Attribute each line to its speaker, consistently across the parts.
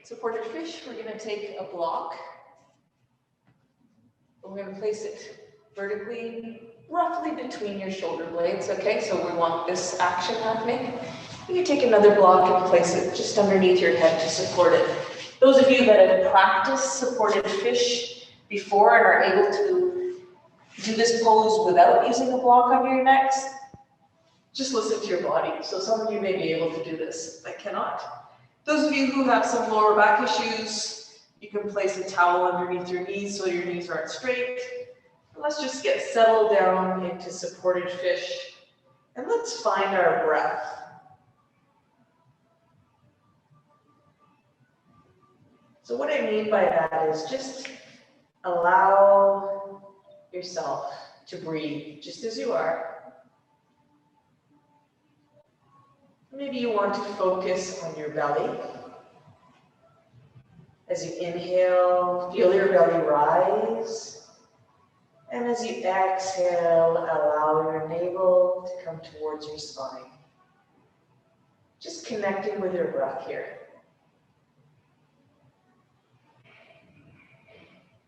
Speaker 1: Supported fish, we're going to take a block. We're going to place it vertically, roughly between your shoulder blades, okay? So we want this action happening. You take another block and place it just underneath your head to support it. Those of you that have practiced supported fish before and are able to do this pose without using a block under your necks, just listen to your body. So some of you may be able to do this. I cannot. Those of you who have some lower back issues, you can place a towel underneath your knees so your knees aren't straight. And let's just get settled down into supported fish. And let's find our breath. So what I mean by that is just allow yourself to breathe just as you are. Maybe you want to focus on your belly. As you inhale, feel your belly rise. And as you exhale, allow your navel to come towards your spine. Just connecting with your breath here.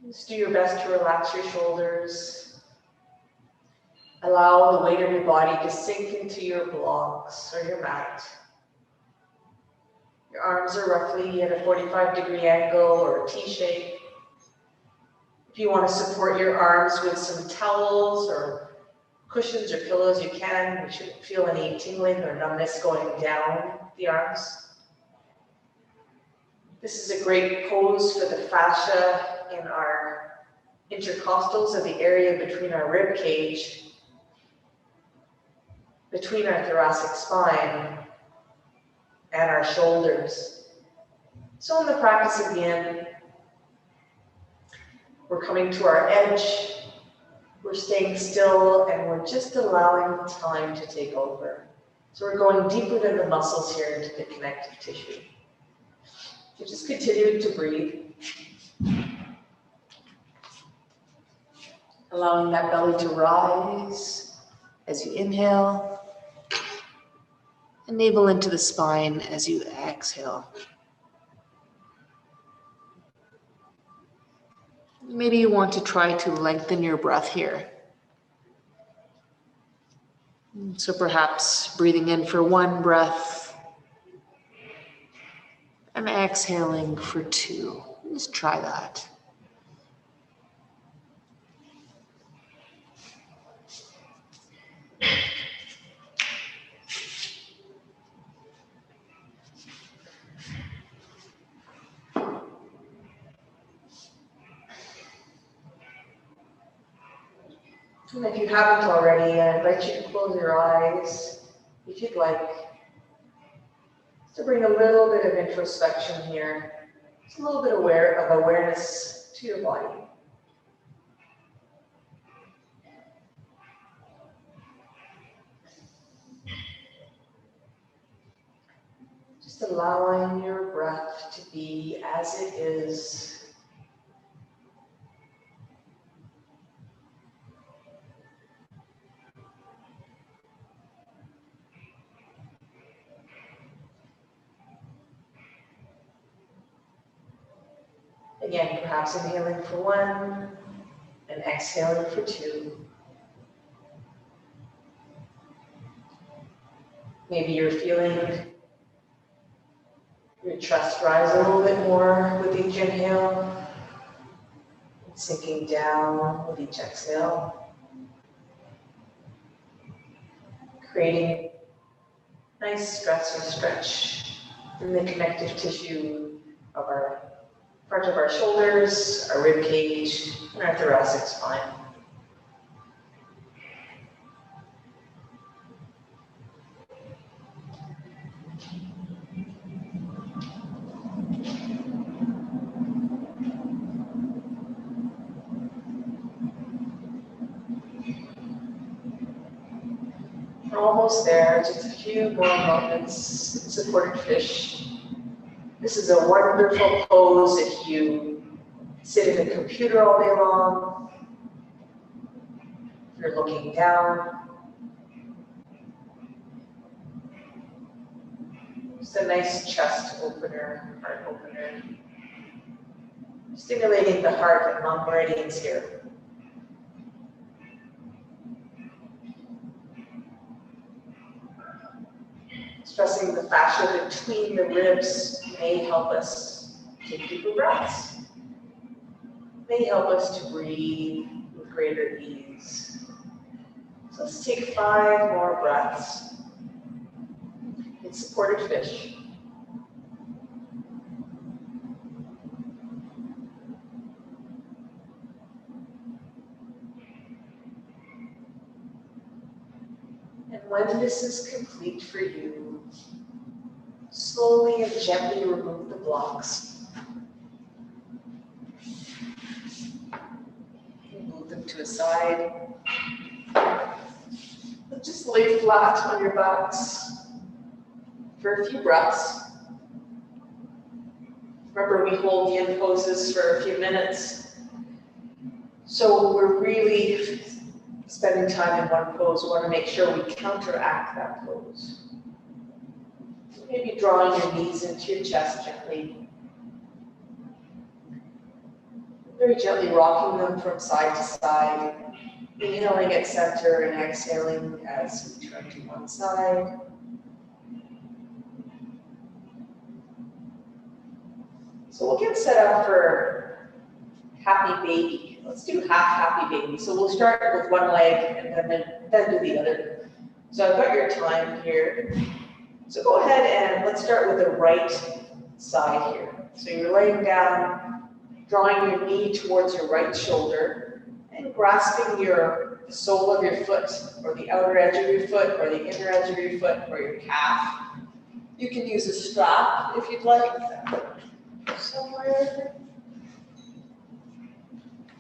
Speaker 1: Just do your best to relax your shoulders. Allow the weight of your body to sink into your blocks or your mat. Your arms are roughly at a 45-degree angle or a T shape. If you want to support your arms with some towels or cushions or pillows, you can. You shouldn't feel any tingling or numbness going down the arms. This is a great pose for the fascia in our intercostals, or the area between our rib cage, between our thoracic spine and our shoulders. So in the practice again, we're coming to our edge, we're staying still, and we're just allowing time to take over. So we're going deeper than the muscles here into the connective tissue. So just continue to breathe. Allowing that belly to rise as you inhale. And navel into the spine as you exhale. Maybe you want to try to lengthen your breath here. So perhaps breathing in for 1 breath and exhaling for 2. Just try that. And if you haven't already, I invite you to close your eyes, if you'd like, to bring a little bit of introspection here, just a little bit of awareness to your body. Just allowing your breath to be as it is. Again, perhaps inhaling for 1 and exhaling for 2. Maybe you're feeling your chest rise a little bit more with each inhale, sinking down with each exhale, creating nice stress or stretch in the connective tissue of our front of our shoulders, our rib cage, and our thoracic spine. We're almost there, just a few more moments. Supported fish. This is a wonderful pose if you sit at a computer all day long, if you're looking down. Just It's a nice chest opener, heart opener. Stimulating the heart and lung meridians here. Stressing the fascia between the ribs may help us take deeper breaths. May help us to breathe with greater ease. So let's take 5 more breaths in supported fish. And when this is complete for you, slowly and gently remove the blocks. Move them to a side. Just lay flat on your backs for a few breaths. Remember, we hold yin poses for a few minutes. So we're really spending time in one pose. We want to make sure we counteract that pose. Maybe drawing your knees into your chest gently. Very gently rocking them from side to side. Inhaling at center and exhaling as we turn to one side. So we'll get set up for happy baby. Let's do half happy baby. So we'll start with one leg and then do the other. So I've got your time here. So go ahead and let's start with the right side here. So you're laying down, drawing your knee towards your right shoulder, and grasping the sole of your foot, or the outer edge of your foot, or the inner edge of your foot, or your calf. You can use a strap if you'd like. Somewhere.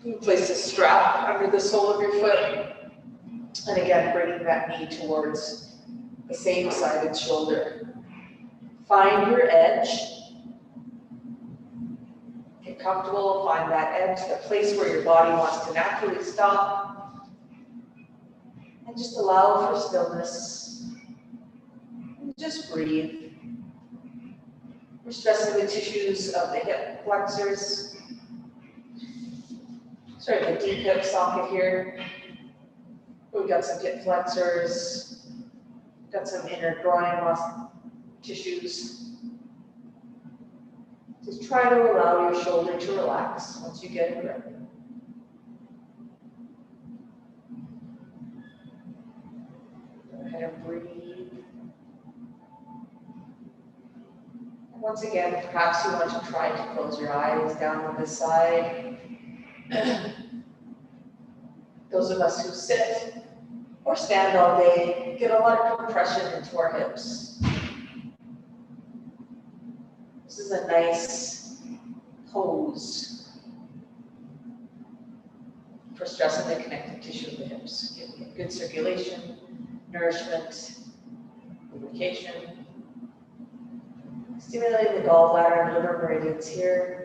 Speaker 1: You can place a strap under the sole of your foot. And again, bringing that knee towards the same sided shoulder. Find your edge. Get comfortable, find that edge, the place where your body wants to naturally stop. And just allow for stillness. And just breathe. We're stressing the tissues of the hip flexors. Sorry, the deep hip socket here. We've got some hip flexors. Got some inner groin muscle tissues. Just try to allow your shoulder to relax once you get a grip. Go ahead and breathe. And once again, perhaps you want to try to close your eyes down on this side. Those of us who sit or stand all day get a lot of compression into our hips. This is a nice pose for stressing the connective tissue of the hips. Giving it good circulation, nourishment, lubrication. Stimulating the gallbladder and liver meridians here.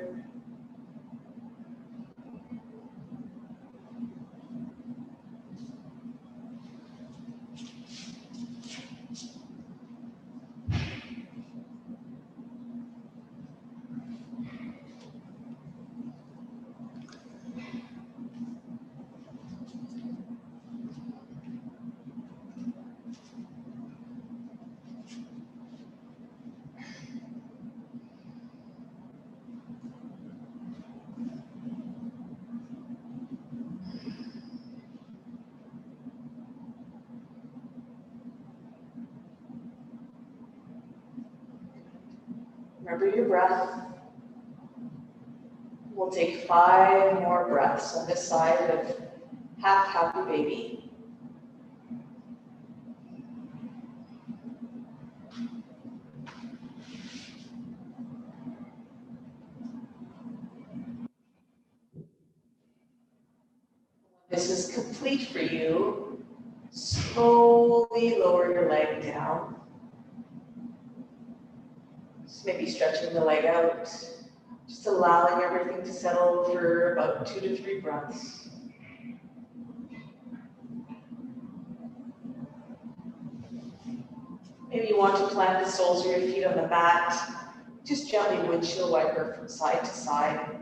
Speaker 1: Remember your breath. We'll take 5 more breaths on this side of half happy baby. This is complete for you. Slowly lower your leg down. Just maybe stretching the leg out. Just allowing everything to settle for about 2 to 3 breaths. Maybe you want to plant the soles of your feet on the mat, just gently windshield wiper from side to side.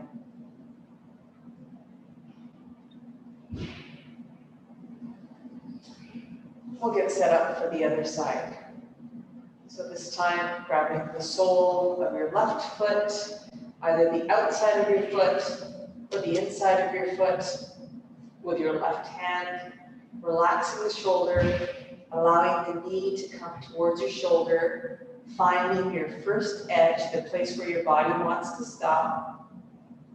Speaker 1: We'll get set up for the other side. So this time, grabbing the sole of your left foot, either the outside of your foot or the inside of your foot with your left hand, relaxing the shoulder, allowing the knee to come towards your shoulder, finding your first edge, the place where your body wants to stop,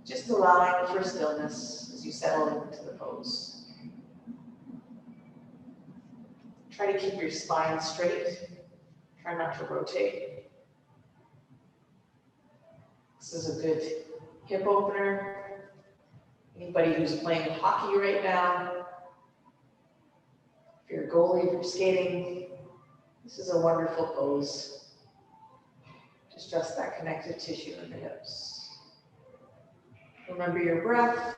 Speaker 1: just allowing for stillness as you settle into the pose. Try to keep your spine straight. Try not to rotate. This is a good hip opener. Anybody who's playing hockey right now, if you're a goalie, if you're skating, this is a wonderful pose. Just stress that connective tissue in the hips. Remember your breath.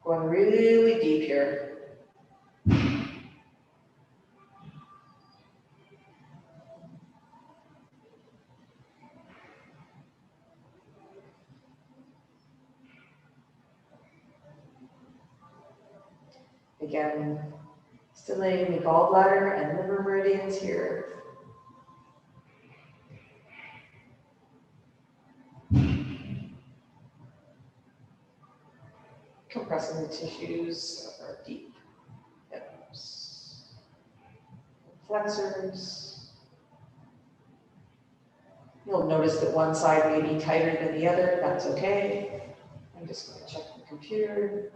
Speaker 1: Going really deep here. Again, stimulating the gallbladder and liver meridians here. Compressing the tissues of our deep hips, flexors. You'll notice that one side may be tighter than the other. That's okay. I'm just going to check the computer.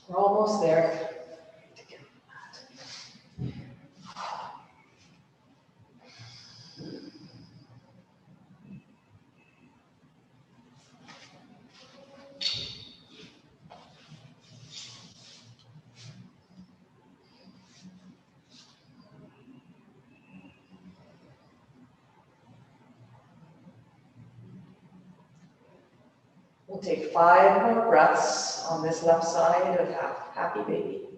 Speaker 1: We're almost there. We'll take 5 more breaths on this left side of Happy Baby.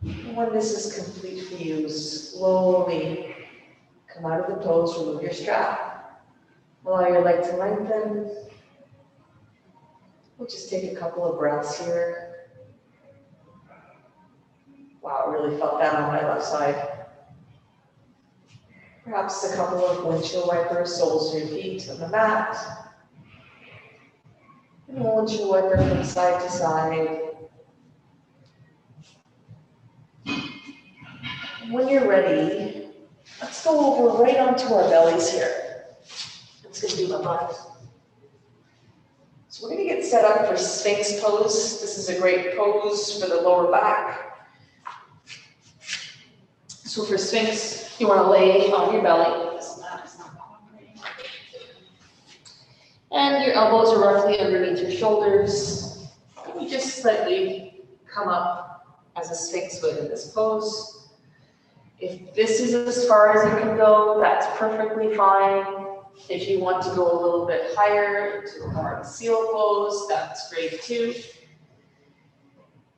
Speaker 1: And when this is complete for you, slowly come out of the pose, remove your strap. Allow your leg to lengthen. We'll just take a couple of breaths here. Wow, I really felt that on my left side. Perhaps a couple of windshield wipers, soles of your feet on the mat. And a windshield wiper from side to side. And when you're ready, let's go over right onto our bellies here. That's going to be my butt. So we're going to get set up for Sphinx pose. This is a great pose for the lower back. So for Sphinx, you want to lay on your belly. This mat is not cooperating. And your elbows are roughly underneath your shoulders. And you just slightly come up as a Sphinx would in this pose. If this is as far as you can go, that's perfectly fine. If you want to go a little bit higher into more of a seal pose, that's great too.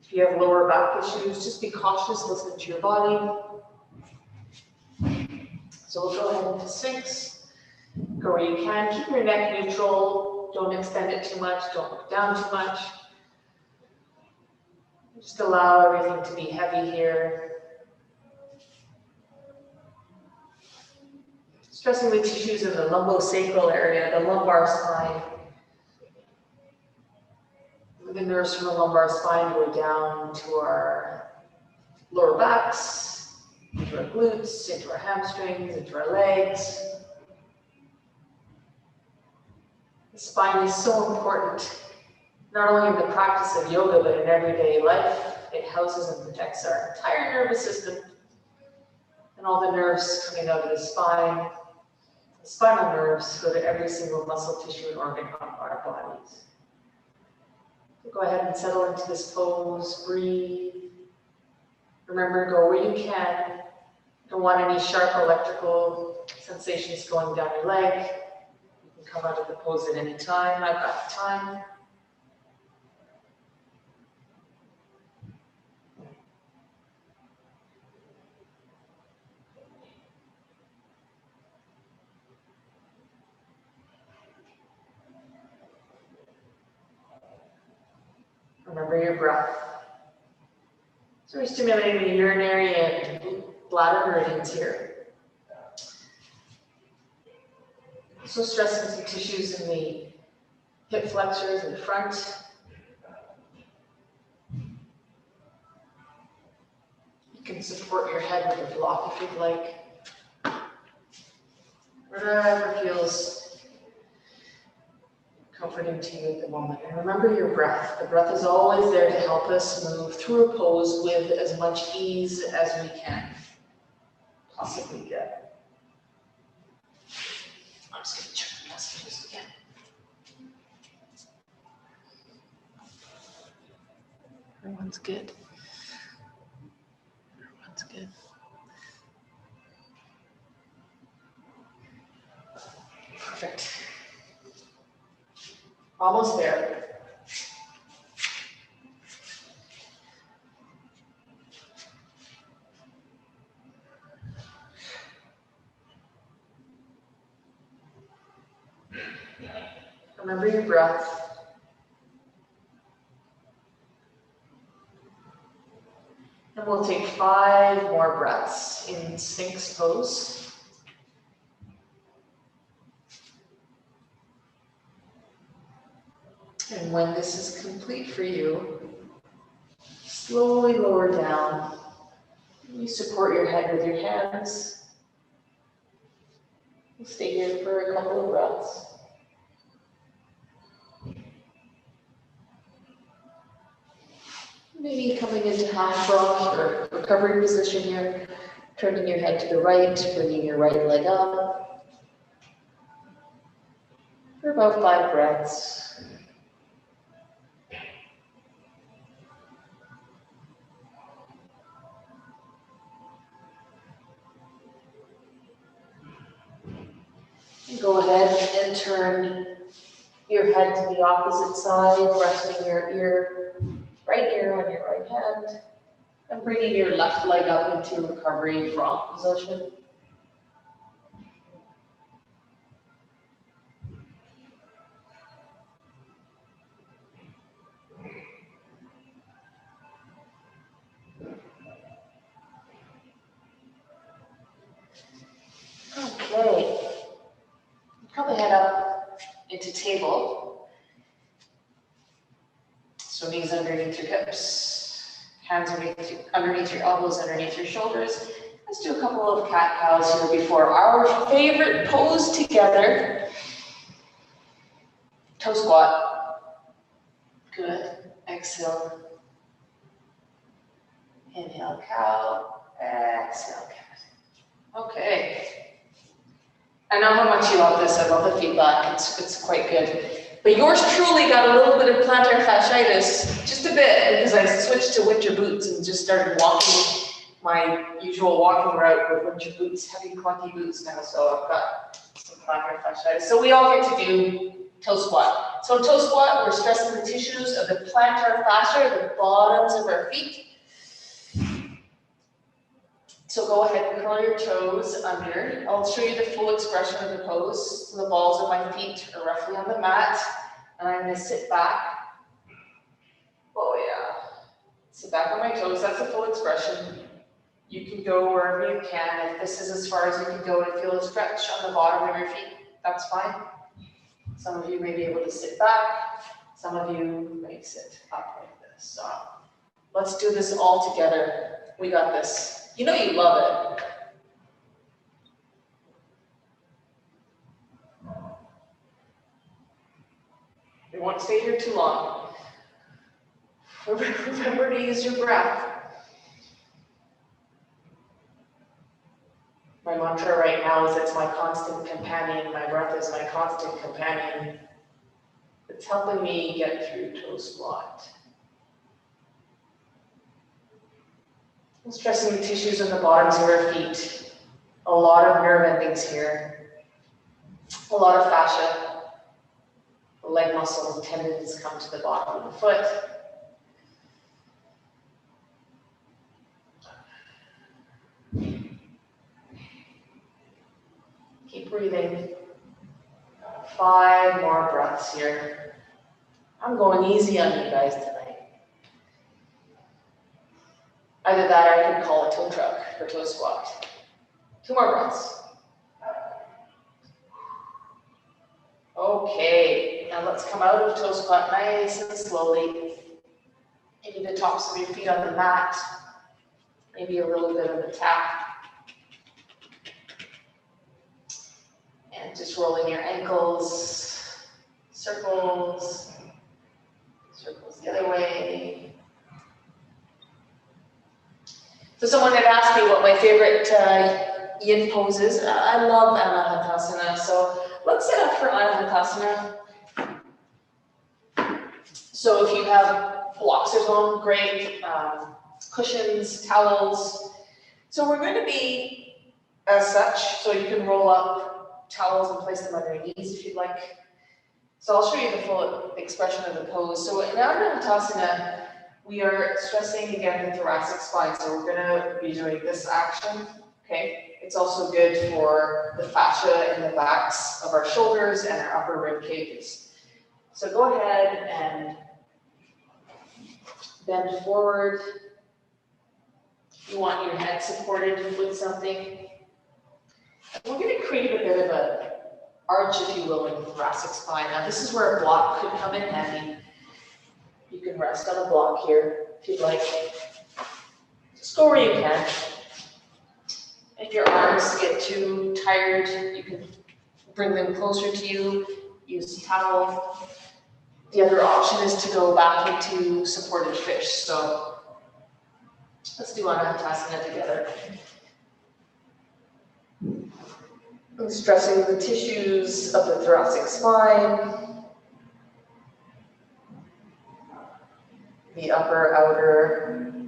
Speaker 1: If you have lower back issues, just be cautious, listen to your body. So we'll go ahead into Sphinx. Go where you can. Keep your neck neutral. Don't extend it too much. Don't look down too much. Just allow everything to be heavy here. Stressing the tissues in the lumbosacral area, the lumbar spine. The nerves from the lumbar spine go down to our lower backs, into our glutes, into our hamstrings, into our legs. spine is so important, not only in the practice of yoga, but in everyday life. It houses and protects our entire nervous system and all the nerves coming out of the spine. The spinal nerves go to every single muscle, tissue, and organ of our bodies. So go ahead and settle into this pose, breathe. Remember, go where you can. Don't want any sharp electrical sensations going down your leg. You can come out of the pose at any time. I've got time. Remember your breath. So we're stimulating the urinary and bladder meridians here. So stressing some tissues in the hip flexors in the front. You can support your head with a block if you'd like. Whatever feels comforting to you at the moment. And remember your breath. The breath is always there to help us move through a pose with as much ease as we can possibly get. I'm just going to check the messages again. Everyone's good. Everyone's good. Perfect. Almost there. Remember your breath. And we'll take 5 more breaths in Sphinx pose. And when this is complete for you, slowly lower down. You support your head with your hands. We'll stay here for a couple of breaths. Maybe coming into half rock or recovery position here, turning your head to the right, bringing your right leg up. For about 5 breaths. Go ahead and turn your head to the opposite side, resting your right ear on your right hand, and bringing your left leg up into recovery frog position. Okay. Probably head up into table. So knees underneath your hips, hands underneath your elbows, underneath your shoulders. Let's do a couple of cat cows here before our favorite pose together. Toe squat. Good. Exhale. Inhale, cow. Exhale, cat. Okay. I know how much you love this. I love the feedback. It's quite good. But yours truly got a little bit of plantar fasciitis, just a bit, because I switched to winter boots and just started walking my usual walking route with winter boots, heavy clunky boots now. So I've got some plantar fasciitis. So we all get to do toe squat. So in toe squat, we're stressing the tissues of the plantar fascia, the bottoms of our feet. So go ahead and curl your toes under. I'll show you the full expression of the pose. So the balls of my feet are roughly on the mat, and I'm going to sit back. Oh yeah. Sit back on my toes. That's the full expression. You can go wherever you can. If this is as far as you can go and feel a stretch on the bottom of your feet, that's fine. Some of you may be able to sit back. Some of you may sit up like this. So let's do this all together. We got this. You know you love it. We won't stay here too long. Remember to use your breath. My mantra right now is it's my constant companion. My breath is my constant companion. It's helping me get through toe squat. I'm stressing the tissues in the bottoms of our feet. A lot of nerve endings here. A lot of fascia. The leg muscles and tendons come to the bottom of the foot. Keep breathing. 5 more breaths here. I'm going easy on you guys tonight. Either that or I could call a tow truck for toe squat. 2 more breaths. Okay, now let's come out of toe squat nice and slowly. Maybe the tops of your feet on the mat. Maybe a little bit of a tap. And just rolling your ankles, circles, circles the other way. So someone had asked me what my favorite yin pose is. I love Anahatasana, so let's set up for Anahatasana. So if you have boxers on, great, cushions, towels. So we're going to be as such, so you can roll up towels and place them on your knees if you'd like. So I'll show you the full expression of the pose. So in Anahatasana, we are stressing again the thoracic spine. So we're going to be doing this action. Okay. It's also good for the fascia in the backs of our shoulders and our upper rib cages. So go ahead and bend forward. You want your head supported with something. We're going to create a bit of an arch, if you will, in the thoracic spine. Now, this is where a block could come in handy. You can rest on a block here if you'd like. Just go where you can. If your arms get too tired, you can bring them closer to you. Use a towel. The other option is to go back into supported fish. So let's do Anahatasana together. I'm stressing the tissues of the thoracic spine, the upper, outer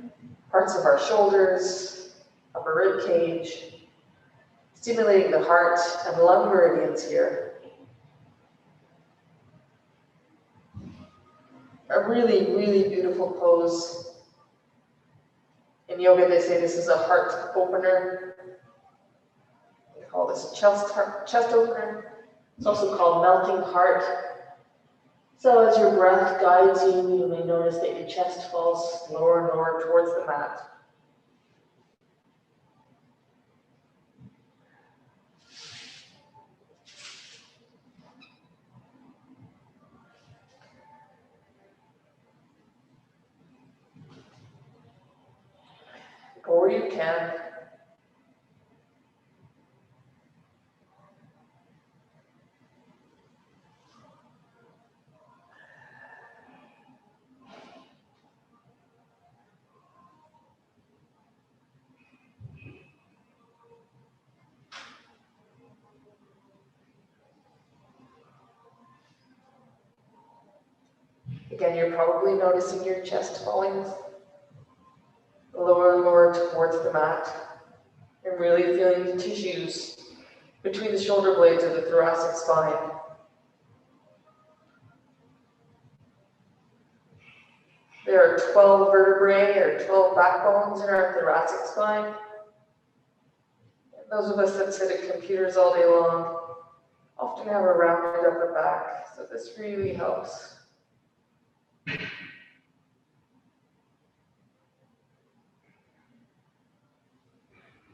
Speaker 1: parts of our shoulders, upper rib cage, stimulating the heart and lung meridians here. A really, really beautiful pose. In yoga, they say this is a heart opener. We call this a chest opener. It's also called melting heart. So as your breath guides you, you may notice that your chest falls lower and lower towards the mat. Go where you can. Again, you're probably noticing your chest falling lower and lower towards the mat, and really feeling the tissues between the shoulder blades of the thoracic spine. There are 12 vertebrae or 12 backbones in our thoracic spine. And those of us that sit at computers all day long often have a rounded upper back, so this really helps.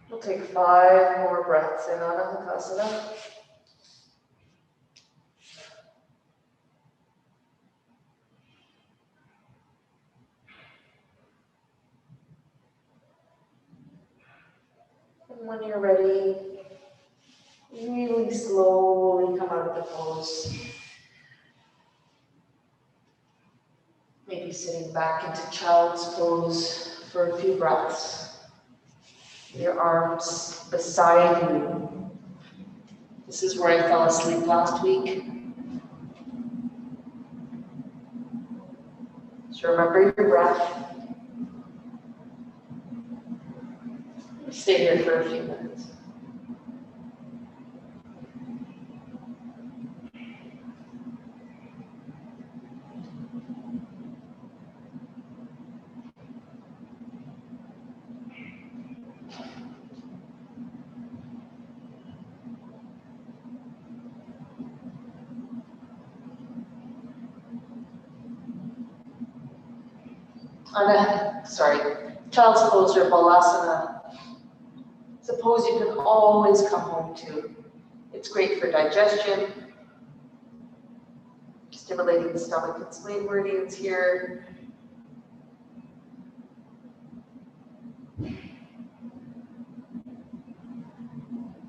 Speaker 1: We'll take 5 more breaths in Anahatasana. And when you're ready, really slowly come out of the pose. Maybe sitting back into child's pose for a few breaths. Your arms beside you. This is where I fell asleep last week. So remember your breath. Stay here for a few minutes. Child's pose or balasana. It's a pose you can always come home to. It's great for digestion, stimulating the stomach and spleen meridians here.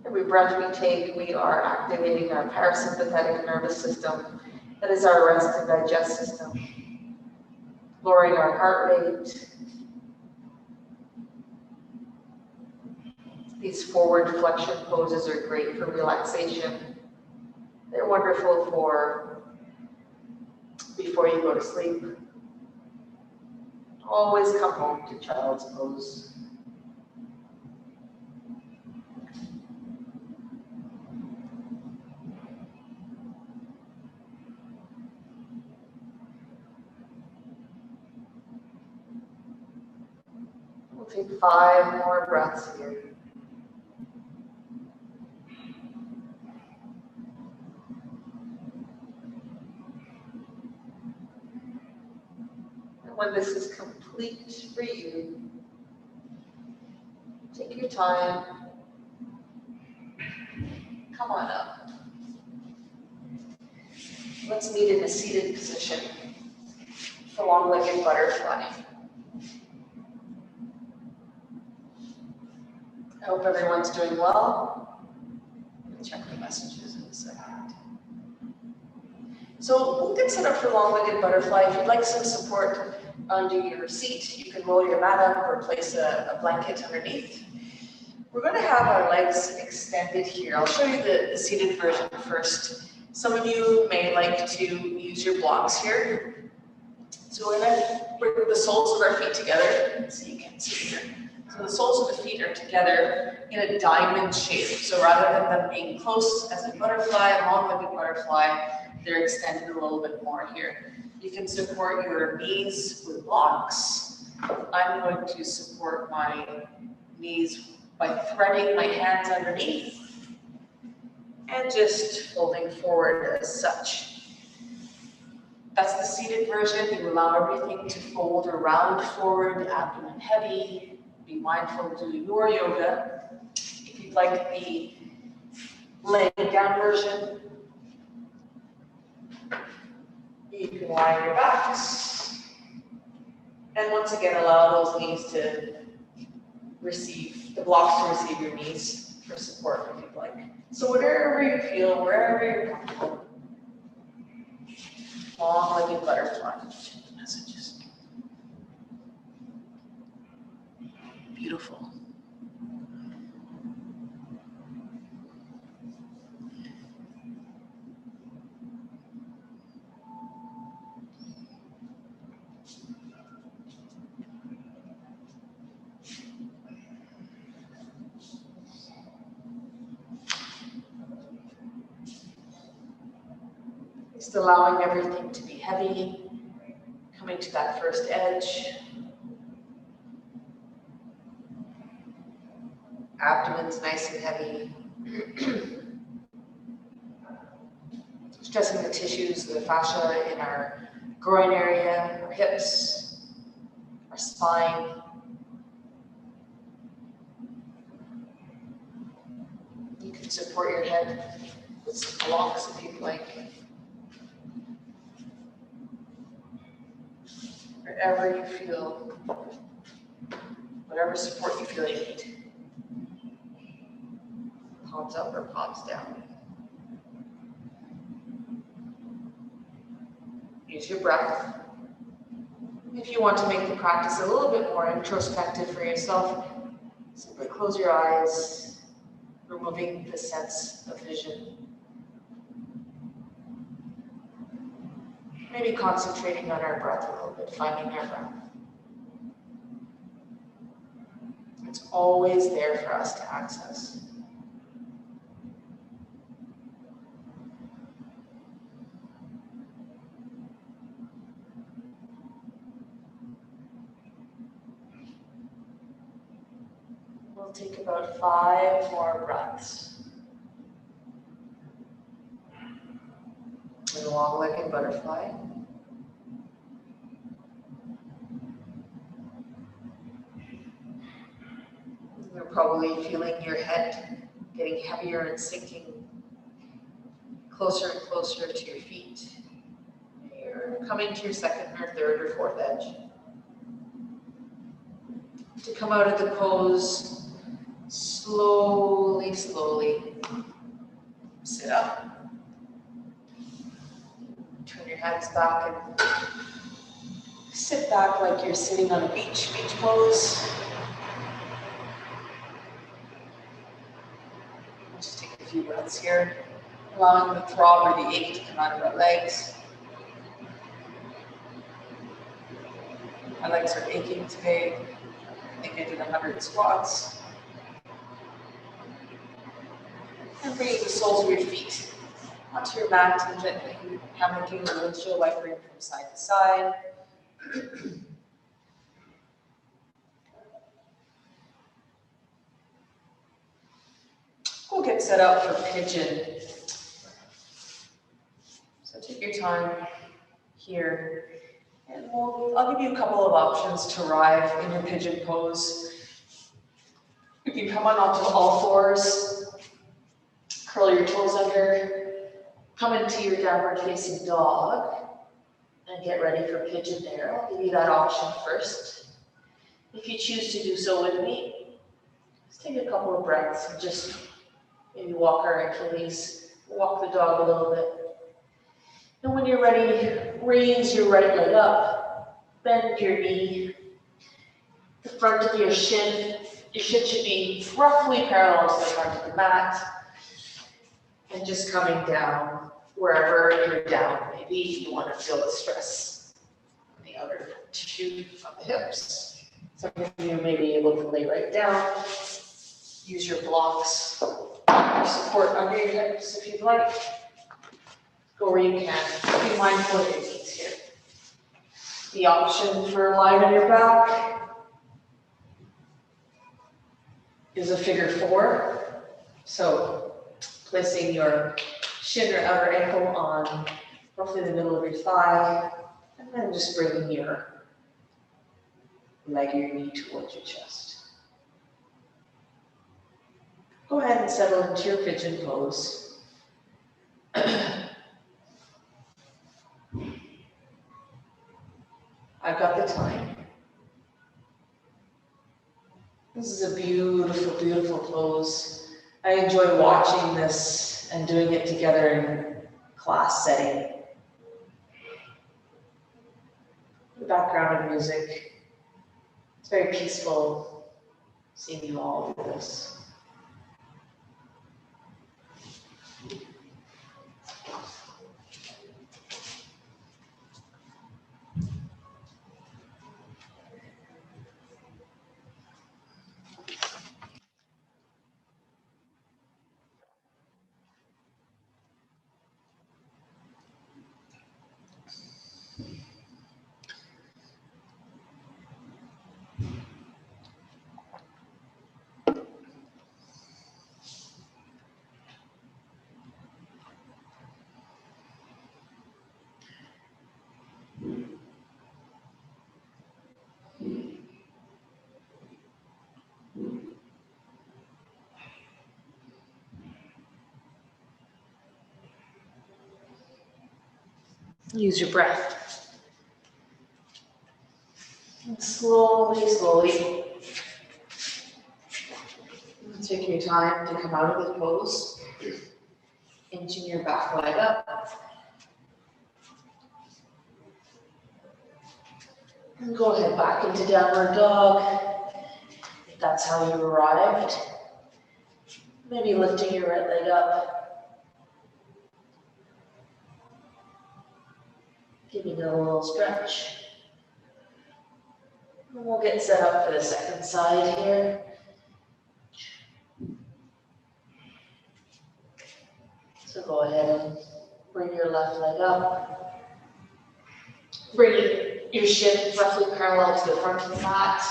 Speaker 1: Every breath we take, we are activating our parasympathetic nervous system. That is our rest and digest system. Lowering our heart rate. These forward flexion poses are great for relaxation. They're wonderful for before you go to sleep. Always come home to child's pose. We'll take 5 more breaths here. When this is complete for you, take your time, come on up. Let's meet in a seated position, the long-legged butterfly. I hope everyone's doing well. We'll check the messages in a second. So we'll get set up for long-legged butterfly. If you'd like some support under your seat, you can roll your mat up or place a blanket underneath. We're going to have our legs extended here. I'll show you the seated version first. Some of you may like to use your blocks here. So we're going to bring the soles of our feet together, so you can see here. So the soles of the feet are together in a diamond shape. So rather than them being close as a butterfly, a long-legged butterfly, they're extended a little bit more here. You can support your knees with blocks. I'm going to support my knees by threading my hands underneath and just folding forward as such. That's the seated version. You allow everything to fold around forward, abdomen heavy. Be mindful of doing your yoga. If you'd like the laying down version, you can lie on your backs. And once again, allow those knees to receive, the blocks to receive your knees for support if you'd like. So whatever you feel, wherever you're comfortable. Long-legged butterfly. Messages. Beautiful. Just allowing everything to be heavy, coming to that first edge. Abdomen's nice and heavy. Stressing the tissues, the fascia in our groin area, our hips, our spine. You can support your head with some blocks if you'd like. Wherever you feel, whatever support you feel you need. Palms up or palms down. Use your breath. If you want to make the practice a little bit more introspective for yourself, simply close your eyes, removing the sense of vision. Maybe concentrating on our breath a little bit, finding our breath. It's always there for us to access. We'll take about 5 more breaths. And long-legged butterfly. You're probably feeling your head getting heavier and sinking closer and closer to your feet. You're coming to your second or third or fourth edge. To come out of the pose, slowly, slowly sit up. Turn your hands back and sit back like you're sitting on a beach pose. Just take a few breaths here, allowing the throb or the ache to come out of our legs. My legs are aching today. I think I did 100 squats. And bringing the soles of your feet onto your mat and gently hammocking the windshield wipering from side to side. We'll get set up for pigeon. So take your time here, and I'll give you a couple of options to arrive in your pigeon pose. You can come on onto all fours, curl your toes under, come into your downward facing dog, and get ready for pigeon there. I'll give you that option first. If you choose to do so with me, just take a couple of breaths and just maybe walk our Achilles, walk the dog a little bit. And when you're ready, raise your right leg up, bend your knee, the front of your shin should be roughly parallel to the front of the mat, and just coming down wherever your down may be. You want to feel the stress on the outer tissue of the hips. Some of you may be able to lay right down, use your blocks, your support under your hips if you'd like. Go where you can. Be mindful of your knees here. The option for lying on your back is a figure 4. So placing your shin or outer ankle on roughly the middle of your thigh, and then just bringing your leg or your knee towards your chest. Go ahead and settle into your pigeon pose. I've got the time. This is a beautiful, beautiful pose. I enjoy watching this and doing it together in class setting. The background of music. It's very peaceful seeing you all do this. Use your breath. And slowly, slowly, take your time to come out of this pose. Inching your back leg up. And go ahead back into downward dog, if that's how you arrived. Maybe lifting your right leg up, giving it a little stretch. And we'll get set up for the second side here. So go ahead and bring your left leg up. Bring your shin roughly parallel to the front of the mat.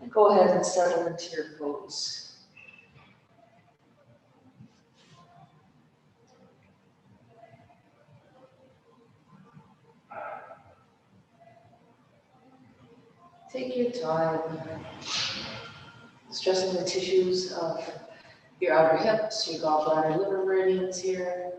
Speaker 1: And go ahead and settle into your pose. Take your time, stressing the tissues of your outer hips, your gallbladder, liver meridians here.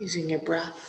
Speaker 1: Using your breath.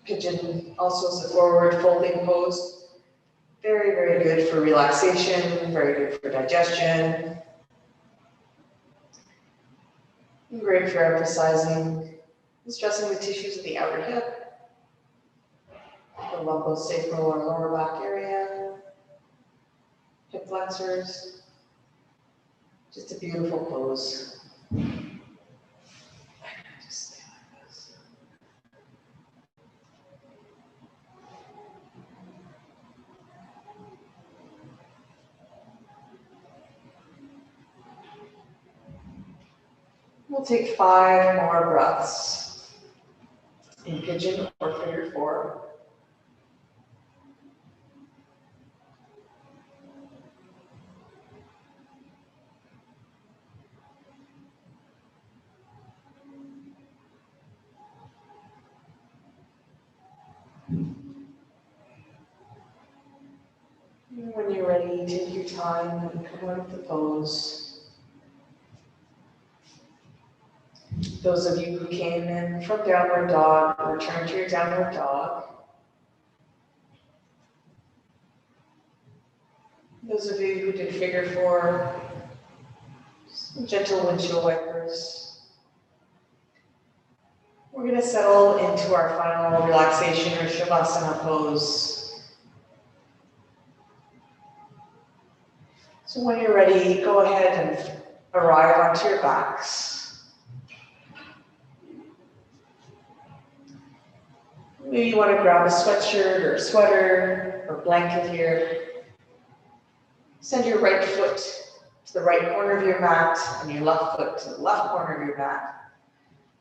Speaker 1: Pigeon also is a forward folding pose. Very, very good for relaxation, very good for digestion. And great for emphasizing and stressing the tissues of the outer hip, the lumbosacral or lower back area, hip flexors. Just a beautiful pose. Just stay like this. We'll take 5 more breaths in pigeon or figure 4. And when you're ready, take your time and come out of the pose. Those of you who came in from downward dog, return to your downward dog. Those of you who did figure 4, some gentle windshield wipers. We're going to settle into our final relaxation or Shavasana pose. So when you're ready, go ahead and arrive onto your backs. Maybe you want to grab a sweatshirt or a sweater or blanket here. Send your right foot to the right corner of your mat and your left foot to the left corner of your mat.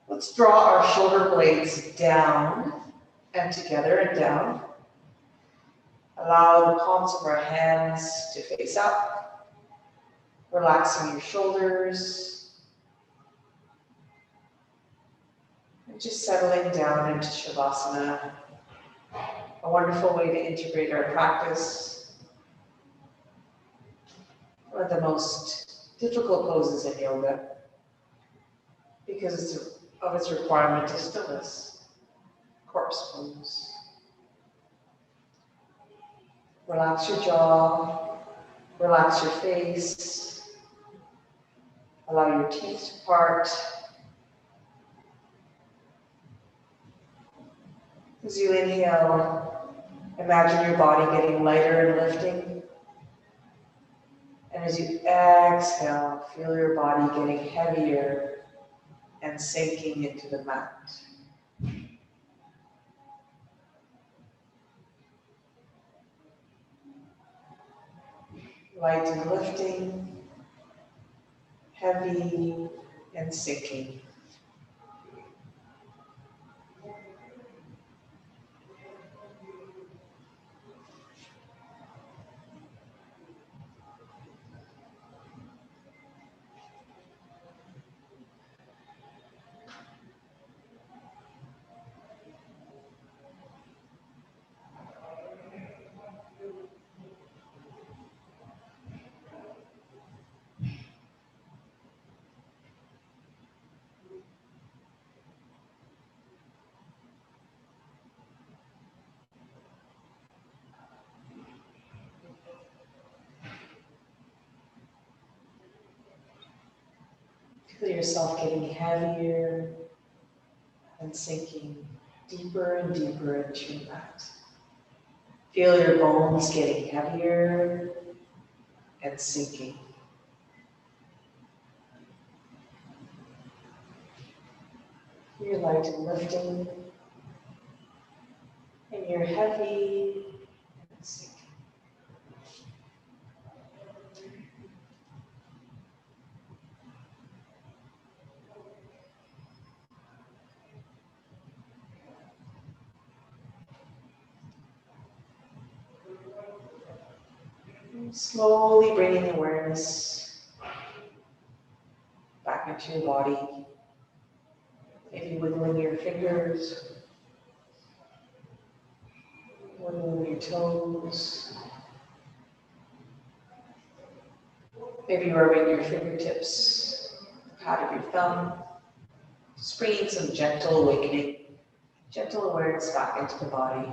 Speaker 1: Let's draw our shoulder blades down and together and down. Allow the palms of our hands to face up, relaxing your shoulders, and just settling down into Shavasana. A wonderful way to integrate our practice. One of the most difficult poses in yoga because of its requirement of stillness. Corpse pose. Relax your jaw, relax your face, allow your teeth to part. As you inhale, Imagine your body getting lighter and lifting. And as you exhale, feel your body getting heavier and sinking into the mat. Light and lifting, heavy and sinking. Feel yourself getting heavier and sinking deeper and deeper into your mat. Feel your bones getting heavier and sinking. You're light and lifting, and you're heavy and sinking. Slowly bringing awareness back into your body. Maybe wiggling your fingers, wiggling your toes. Maybe rubbing your fingertips, the pad of your thumb. Just bringing some gentle awakening, gentle awareness back into the body.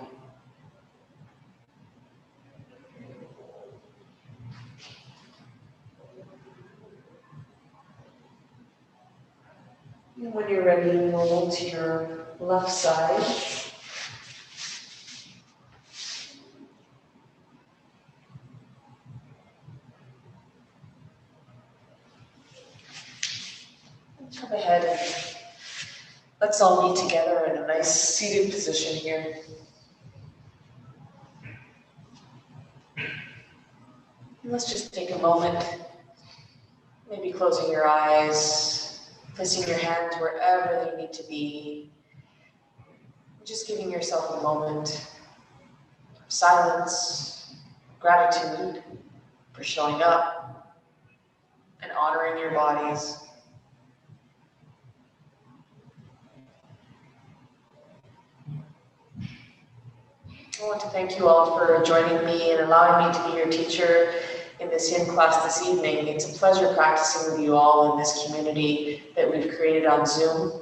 Speaker 1: And when you're ready, roll to your left side. Come ahead and let's all meet together in a nice seated position here. And let's just take a moment, maybe closing your eyes, placing your hands wherever they need to be. Just giving yourself a moment of silence, gratitude for showing up and honoring your bodies. I want to thank you all for joining me and allowing me to be your teacher in this Yin class this evening. It's a pleasure practicing with you all in this community that we've created on Zoom.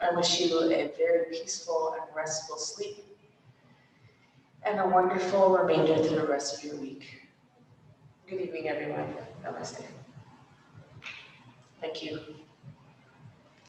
Speaker 1: I wish you a very peaceful and restful sleep and a wonderful remainder to the rest of your week. Good evening, everyone. Namaste. Thank you.